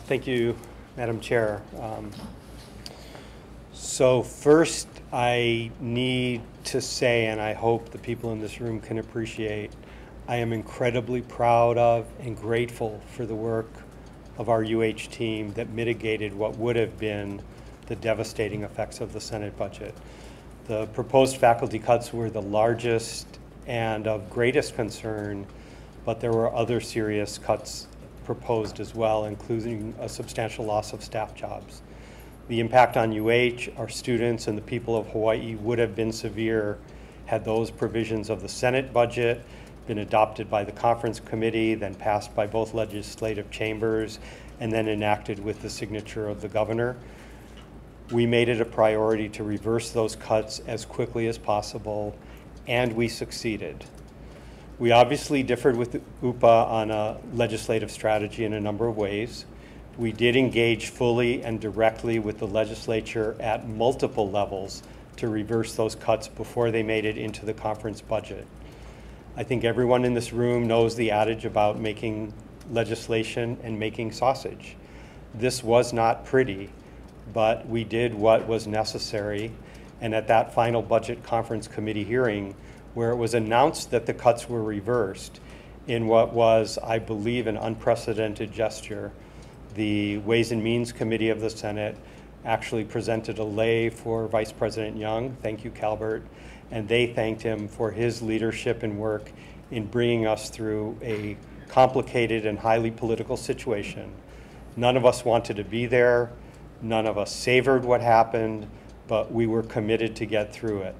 Thank you, Madam Chair. So first, I need to say, and I hope the people in this room can appreciate, I am incredibly proud of and grateful for the work of our UH team that mitigated what would have been the devastating effects of the Senate budget. The proposed faculty cuts were the largest and of greatest concern, but there were other serious cuts proposed as well, including a substantial loss of staff jobs. The impact on UH, our students, and the people of Hawaii would have been severe had those provisions of the Senate budget been adopted by the conference committee, then passed by both legislative chambers, and then enacted with the signature of the governor. We made it a priority to reverse those cuts as quickly as possible, and we succeeded. We obviously differed with UPA on a legislative strategy in a number of ways. We did engage fully and directly with the legislature at multiple levels to reverse those cuts before they made it into the conference budget. I think everyone in this room knows the adage about making legislation and making sausage. This was not pretty, but we did what was necessary, and at that final budget conference committee hearing, where it was announced that the cuts were reversed in what was, I believe, an unprecedented gesture, the Ways and Means Committee of the Senate actually presented a lei for Vice President Young. Thank you, Calbert. And they thanked him for his leadership and work in bringing us through a complicated and highly political situation. None of us wanted to be there. None of us savored what happened, but we were committed to get through it.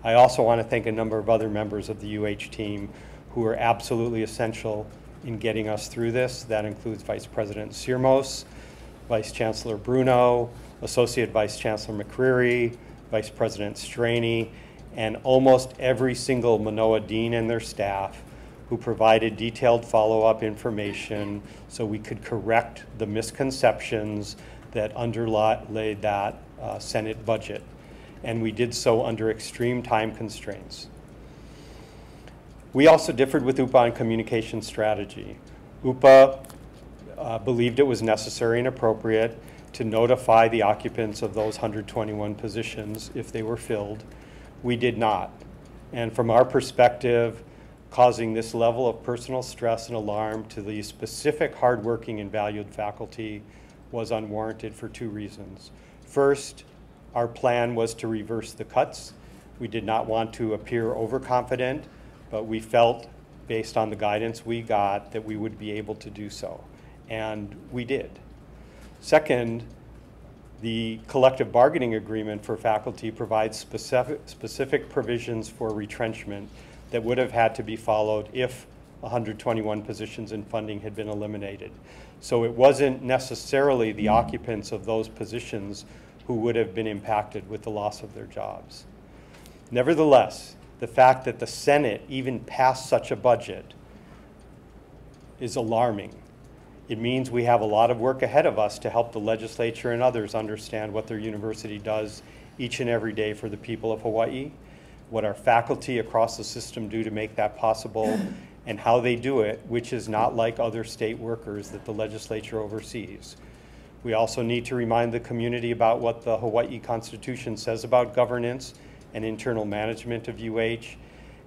I also want to thank a number of other members of the UH team who were absolutely essential in getting us through this. That includes Vice President Sirmos, Vice Chancellor Bruno, Associate Vice Chancellor McCreary, Vice President Straney, and almost every single Manoa dean and their staff who provided detailed follow-up information so we could correct the misconceptions that underlay that Senate budget. And we did so under extreme time constraints. We also differed with UPA on communication strategy. UPA believed it was necessary and appropriate to notify the occupants of those 121 positions if they were filled. We did not. And from our perspective, causing this level of personal stress and alarm to the specific hardworking and valued faculty was unwarranted for two reasons. First, our plan was to reverse the cuts. We did not want to appear overconfident, but we felt, based on the guidance we got, that we would be able to do so, and we did. Second, the collective bargaining agreement for faculty provides specific provisions for retrenchment that would have had to be followed if 121 positions in funding had been eliminated. So it wasn't necessarily the occupants of those positions who would have been impacted with the loss of their jobs. Nevertheless, the fact that the Senate even passed such a budget is alarming. It means we have a lot of work ahead of us to help the legislature and others understand what their university does each and every day for the people of Hawaii, what our faculty across the system do to make that possible, and how they do it, which is not like other state workers that the legislature oversees. We also need to remind the community about what the Hawaii Constitution says about governance and internal management of UH,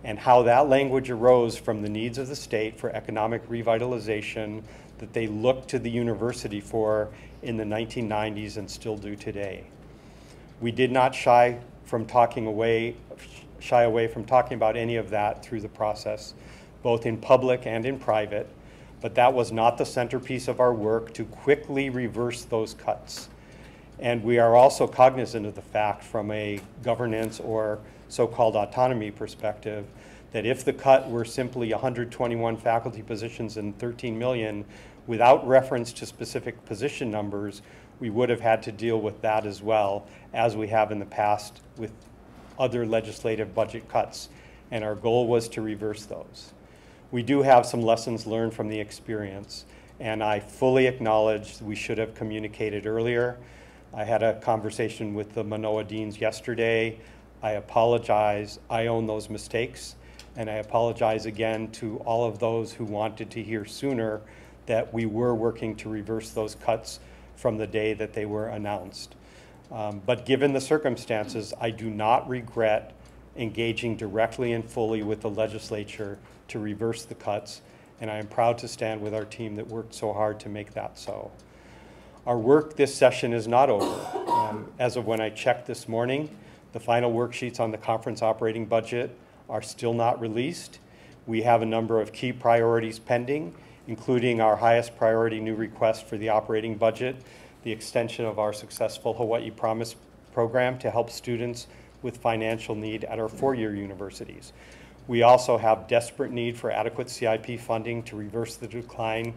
and how that language arose from the needs of the state for economic revitalization that they looked to the university for in the 1990s and still do today. We did not shy away from talking about any of that through the process, both in public and in private, but that was not the centerpiece of our work to quickly reverse those cuts. And we are also cognizant of the fact from a governance or so-called autonomy perspective that if the cut were simply 121 faculty positions and 13 million without reference to specific position numbers, we would have had to deal with that as well, as we have in the past with other legislative budget cuts. And our goal was to reverse those. We do have some lessons learned from the experience, and I fully acknowledge we should have communicated earlier. I had a conversation with the Manoa deans yesterday. I apologize. I own those mistakes, and I apologize again to all of those who wanted to hear sooner that we were working to reverse those cuts from the day that they were announced. But given the circumstances, I do not regret engaging directly and fully with the legislature to reverse the cuts, and I am proud to stand with our team that worked so hard to make that so. Our work this session is not over. As of when I checked this morning, the final worksheets on the conference operating budget are still not released. We have a number of key priorities pending, including our highest priority new request for the operating budget, the extension of our successful Hawaiʻi Promise program to help students with financial need at our four-year universities. We also have desperate need for adequate CIP funding to reverse the decline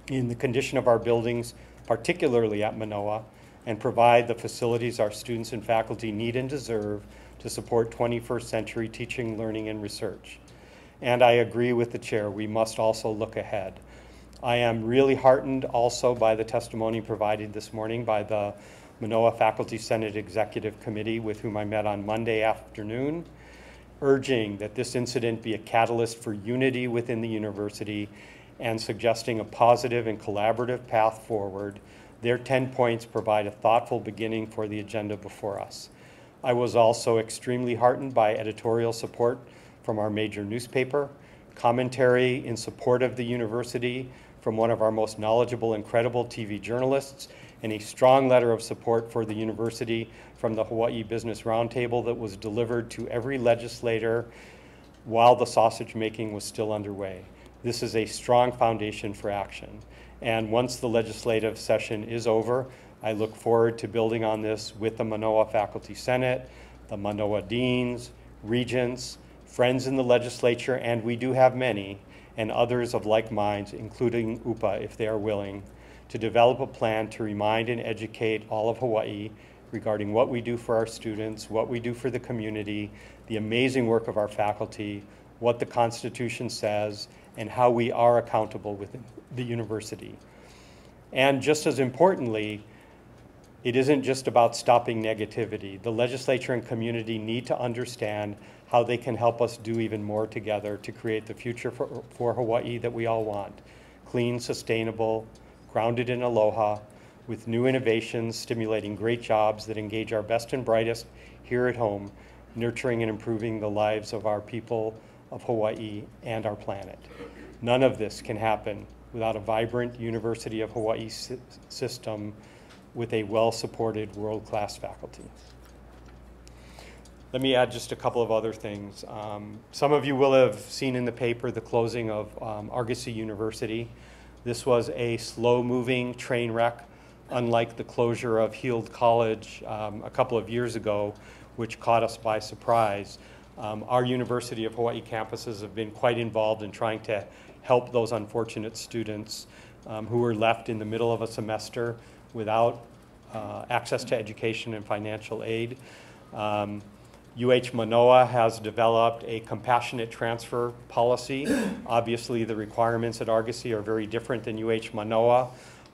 in the condition of our buildings, particularly at Manoa, and provide the facilities our students and faculty need and deserve to support 21st century teaching, learning, and research. And I agree with the chair, we must also look ahead. I am really heartened also by the testimony provided this morning by the Manoa Faculty Senate Executive Committee, with whom I met on Monday afternoon, urging that this incident be a catalyst for unity within the university and suggesting a positive and collaborative path forward. Their 10 points provide a thoughtful beginning for the agenda before us. I was also extremely heartened by editorial support from our major newspaper, commentary in support of the university from one of our most knowledgeable and credible TV journalists, and a strong letter of support for the university from the Hawaiʻi Business Roundtable that was delivered to every legislator while the sausage making was still underway. This is a strong foundation for action. And once the legislative session is over, I look forward to building on this with the Manoa Faculty Senate, the Manoa Deans, Regents, friends in the legislature, and we do have many, and others of like minds, including UPA, if they are willing, to develop a plan to remind and educate all of Hawaii regarding what we do for our students, what we do for the community, the amazing work of our faculty, what the Constitution says, and how we are accountable within the university. And just as importantly, it isn't just about stopping negativity. The legislature and community need to understand how they can help us do even more together to create the future for Hawaii that we all want. Clean, sustainable, grounded in aloha, with new innovations, stimulating great jobs that engage our best and brightest here at home, nurturing and improving the lives of our people of Hawaii and our planet. None of this can happen without a vibrant University of Hawaii system with a well-supported world-class faculty. Let me add just a couple of other things. Some of you will have seen in the paper the closing of Argosy University. This was a slow-moving train wreck, unlike the closure of Heald College a couple of years ago, which caught us by surprise. Our University of Hawaii campuses have been quite involved in trying to help those unfortunate students who were left in the middle of a semester without access to education and financial aid. UH Mānoa has developed a compassionate transfer policy. Obviously, the requirements at Argosy are very different than UH Mānoa,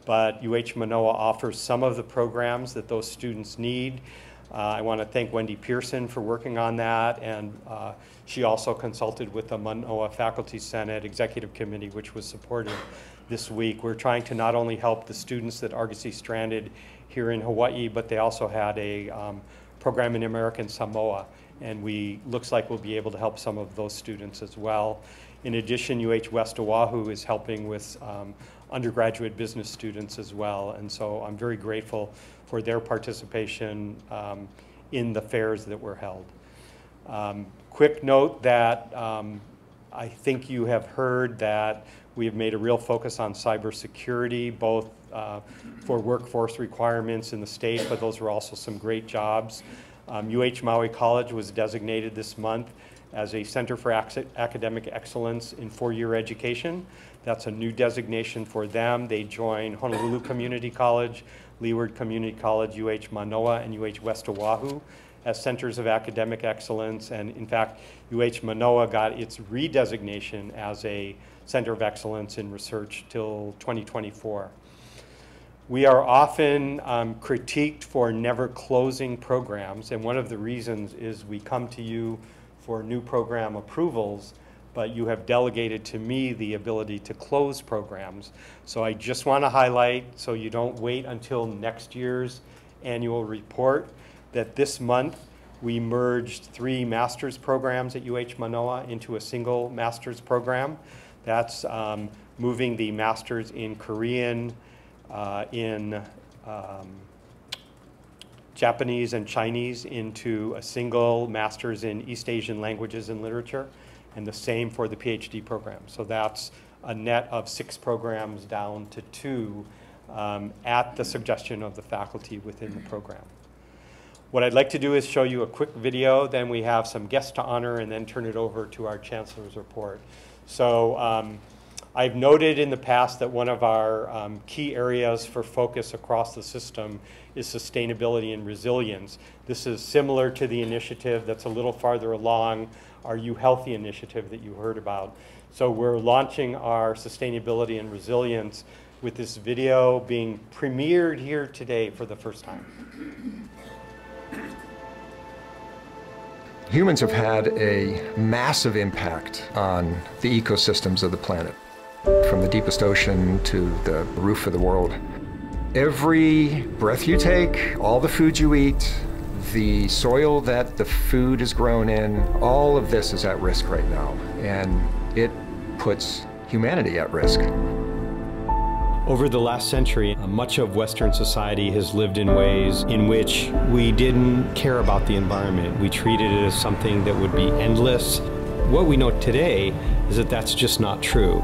but UH Mānoa offers some of the programs that those students need. I want to thank Wendy Pearson for working on that, and she also consulted with the Manoa Faculty Senate Executive Committee, which was supported this week. We're trying to not only help the students that Argosy stranded here in Hawaii, but they also had a program in American Samoa, and looks like we'll be able to help some of those students as well. In addition, UH West Oahu is helping with undergraduate business students as well, and so I'm very grateful for their participation in the fairs that were held. Quick note that I think you have heard that we have made a real focus on cybersecurity, both for workforce requirements in the state, but those were also some great jobs. UH Maui College was designated this month as a Center for Academic Excellence in four-year education. That's a new designation for them. They join Honolulu Community College, Leeward Community College, UH Mānoa, and UH West Oahu as centers of academic excellence. And in fact, UH Mānoa got its redesignation as a Center of Excellence in Research till 2024. We are often critiqued for never closing programs, and one of the reasons is we come to you for new program approvals, but you have delegated to me the ability to close programs. So I just want to highlight, so you don't wait until next year's annual report, that this month we merged 3 master's programs at UH Mānoa into a single master's program. That's moving the master's in Korean, in Japanese and Chinese into a single master's in East Asian languages and literature, and the same for the PhD program. So that's a net of 6 programs down to 2 at the suggestion of the faculty within the program. What I'd like to do is show you a quick video, then we have some guests to honor, and then turn it over to our Chancellor's report. So I've noted in the past that one of our key areas for focus across the system is sustainability and resilience. This is similar to the initiative that's a little farther along, our You Healthy initiative that you heard about. So we're launching our sustainability and resilience with this video being premiered here today for the first time. Humans have had a massive impact on the ecosystems of the planet, from the deepest ocean to the roof of the world. Every breath you take, all the food you eat, the soil that the food is grown in, all of this is at risk right now, and it puts humanity at risk. Over the last century, much of Western society has lived in ways in which we didn't care about the environment. We treated it as something that would be endless. What we know today is that that's just not true.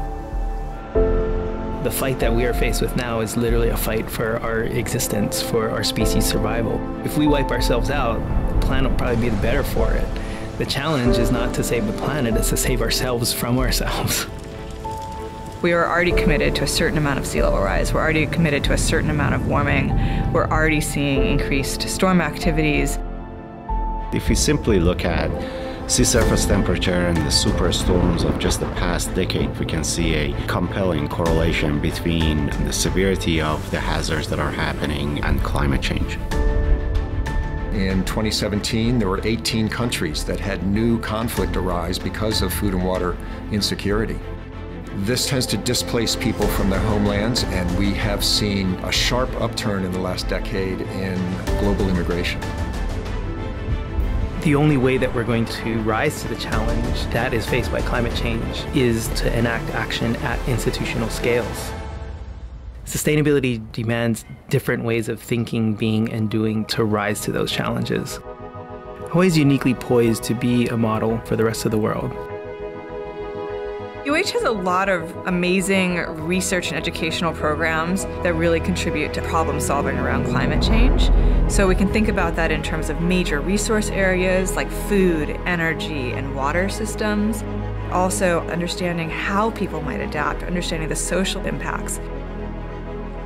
The fight that we are faced with now is literally a fight for our existence, for our species' survival. If we wipe ourselves out, the planet will probably be the better for it. The challenge is not to save the planet, it's to save ourselves from ourselves. We are already committed to a certain amount of sea level rise. We're already committed to a certain amount of warming. We're already seeing increased storm activities. If we simply look at sea surface temperature and the superstorms of just the past decade, we can see a compelling correlation between the severity of the hazards that are happening and climate change. In 2017, there were 18 countries that had new conflict arise because of food and water insecurity. This tends to displace people from their homelands, and we have seen a sharp upturn in the last decade in global immigration. The only way that we're going to rise to the challenge that is faced by climate change is to enact action at institutional scales. Sustainability demands different ways of thinking, being, and doing to rise to those challenges. Hawaii is uniquely poised to be a model for the rest of the world. UH has a lot of amazing research and educational programs that really contribute to problem solving around climate change. So we can think about that in terms of major resource areas like food, energy, and water systems. Also understanding how people might adapt, understanding the social impacts.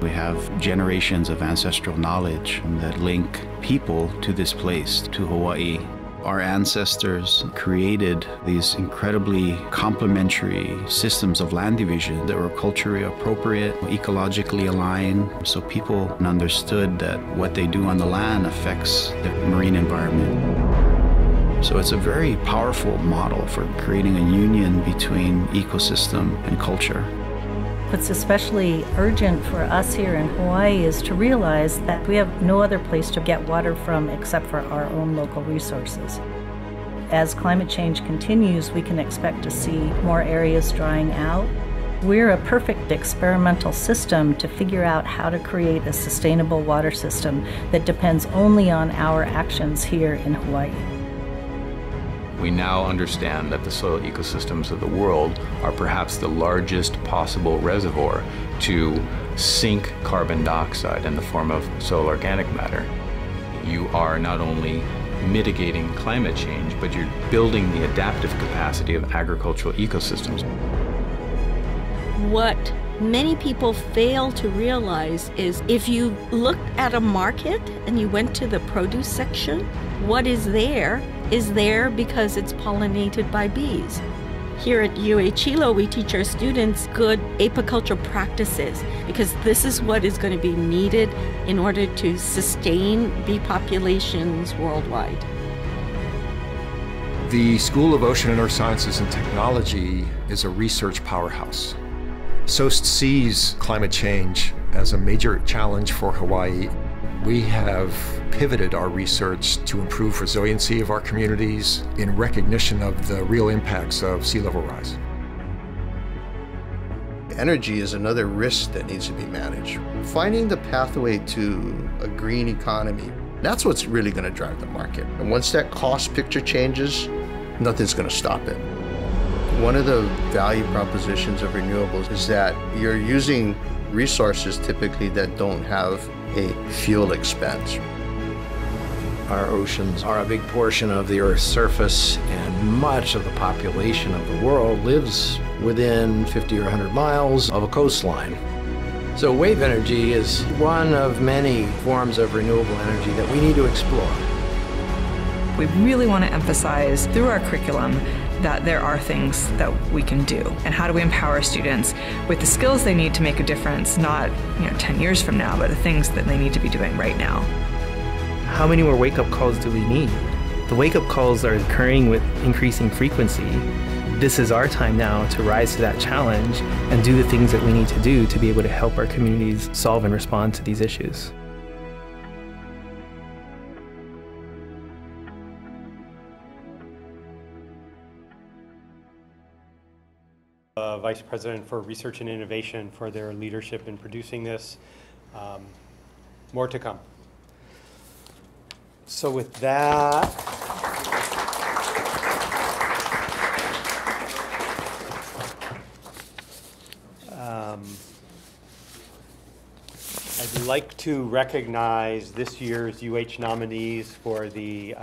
We have generations of ancestral knowledge that link people to this place, to Hawaii. Our ancestors created these incredibly complementary systems of land division that were culturally appropriate, ecologically aligned, so people understood that what they do on the land affects the marine environment. So it's a very powerful model for creating a union between ecosystem and culture. What's especially urgent for us here in Hawaii is to realize that we have no other place to get water from except for our own local resources. As climate change continues, we can expect to see more areas drying out. We're a perfect experimental system to figure out how to create a sustainable water system that depends only on our actions here in Hawaii. We now understand that the soil ecosystems of the world are perhaps the largest possible reservoir to sink carbon dioxide in the form of soil organic matter. You are not only mitigating climate change, but you're building the adaptive capacity of agricultural ecosystems. What many people fail to realize is if you looked at a market and you went to the produce section, what is there because it's pollinated by bees. Here at UH Hilo, we teach our students good apiculture practices because this is what is going to be needed in order to sustain bee populations worldwide. The School of Ocean and Earth Sciences and Technology is a research powerhouse. SOST sees climate change as a major challenge for Hawaii. We have pivoted our research to improve resiliency of our communities in recognition of the real impacts of sea level rise. Energy is another risk that needs to be managed. Finding the pathway to a green economy, that's what's really going to drive the market. And once that cost picture changes, nothing's going to stop it. One of the value propositions of renewables is that you're using resources typically that don't have a fuel expense. Our oceans are a big portion of the Earth's surface, and much of the population of the world lives within 50 or 100 miles of a coastline. So wave energy is one of many forms of renewable energy that we need to explore. We really want to emphasize through our curriculum that there are things that we can do, and how do we empower students with the skills they need to make a difference, not 10 years from now, but the things that they need to be doing right now. How many more wake-up calls do we need? The wake-up calls are occurring with increasing frequency. This is our time now to rise to that challenge and do the things that we need to do to be able to help our communities solve and respond to these issues. Vice President for Research and Innovation for their leadership in producing this. More to come. So with that, I'd like to recognize this year's UH nominees for the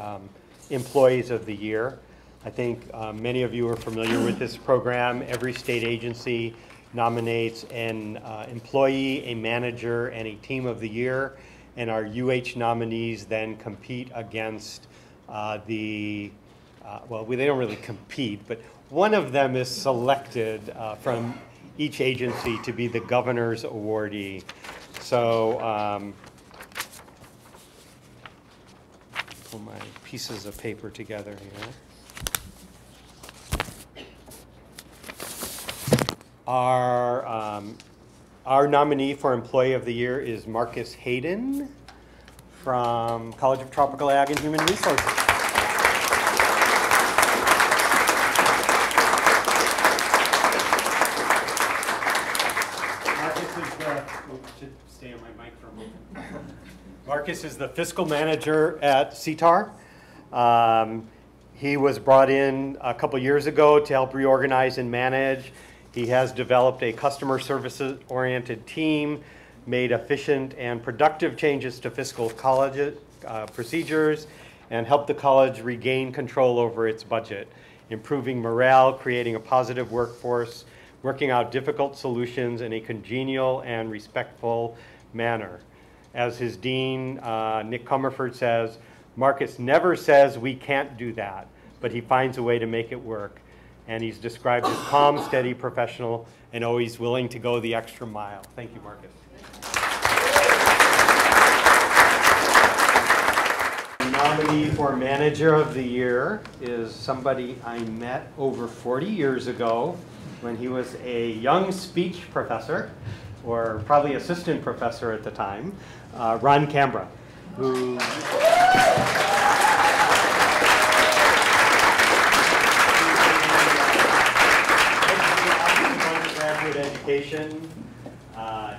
Employees of the Year. I think many of you are familiar with this program. Every state agency nominates an employee, a manager, and a team of the year. And our UH nominees then compete against well, they don't really compete, but one of them is selected from each agency to be the governor's awardee. So pull my pieces of paper together here. Our nominee for Employee of the Year is Marcus Hayden from College of Tropical Ag and Human Resources. Stay on my mic for a moment. Marcus is the fiscal manager at CTAR. He was brought in a couple years ago to help reorganize and manage. He has developed a customer services-oriented team, made efficient and productive changes to fiscal college procedures, and helped the college regain control over its budget, improving morale, creating a positive workforce, working out difficult solutions in a congenial and respectful manner. As his dean, Nick Comerford, says, Marcus never says we can't do that, but he finds a way to make it work. And he's described as calm, steady, professional, and always willing to go the extra mile. Thank you, Marcus. The nominee for Manager of the Year is somebody I met over 40 years ago when he was a young speech professor, or probably assistant professor at the time, Ron Cambra, who education.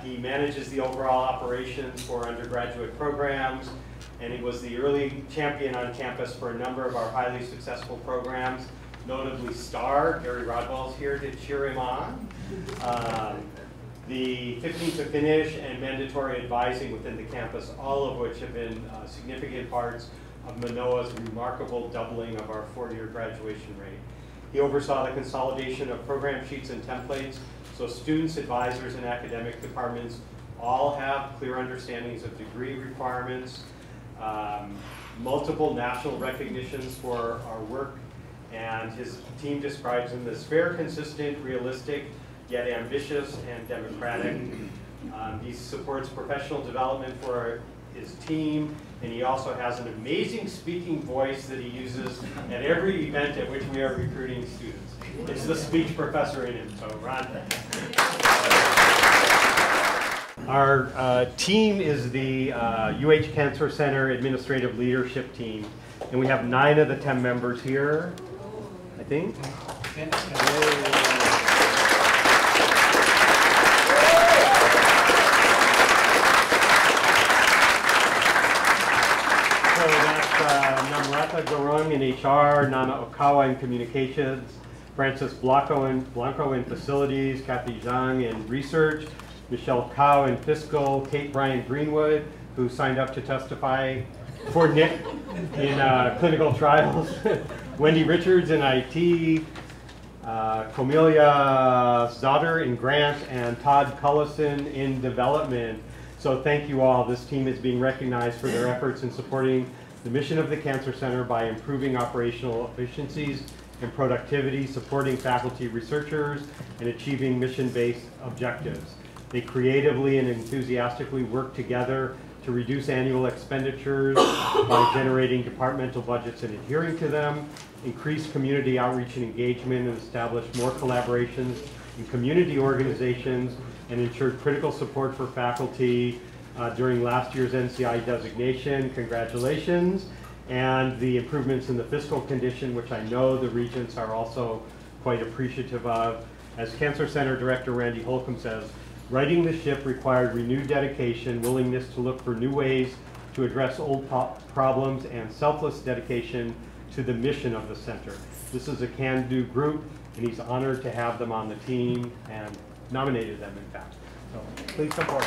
He manages the overall operations for undergraduate programs, and he was the early champion on campus for a number of our highly successful programs, notably STAR. Gary Rodwell's here to cheer him on. The 15 to Finish and mandatory advising within the campus, all of which have been significant parts of Manoa's remarkable doubling of our 4-year graduation rate. He oversaw the consolidation of program sheets and templates, so students, advisors, and academic departments all have clear understandings of degree requirements, multiple national recognitions for our work, and his team describes him as fair, consistent, realistic, yet ambitious and democratic. He supports professional development for his team, and he also has an amazing speaking voice that he uses at every event at which we are recruiting students. It's the speech professor in him, so Ron. Our team is the UH Cancer Center Administrative Leadership Team, and we have 9 of the 10 members here, I think. So that's Namrata Gorong in HR, Nana Okawa in Communications, Francis Blanco in Facilities, Kathy Zhang in Research, Michelle Cow in Fiscal, Kate Bryant Greenwood, who signed up to testify for Nick in clinical trials, Wendy Richards in IT, Cornelia Zotter in Grant, and Todd Cullison in Development. So thank you all. This team is being recognized for their efforts in supporting the mission of the Cancer Center by improving operational efficiencies and productivity, supporting faculty researchers, and achieving mission-based objectives. They creatively and enthusiastically work together to reduce annual expenditures by generating departmental budgets and adhering to them, increase community outreach and engagement, and establish more collaborations in community organizations, and ensured critical support for faculty during last year's NCI designation. Congratulations. And the improvements in the fiscal condition, which I know the Regents are also quite appreciative of. As Cancer Center Director Randy Holcomb says, righting the ship required renewed dedication, willingness to look for new ways to address old problems, and selfless dedication to the mission of the center. This is a can-do group, and he's honored to have them on the team and nominated them, in fact. So please come forward.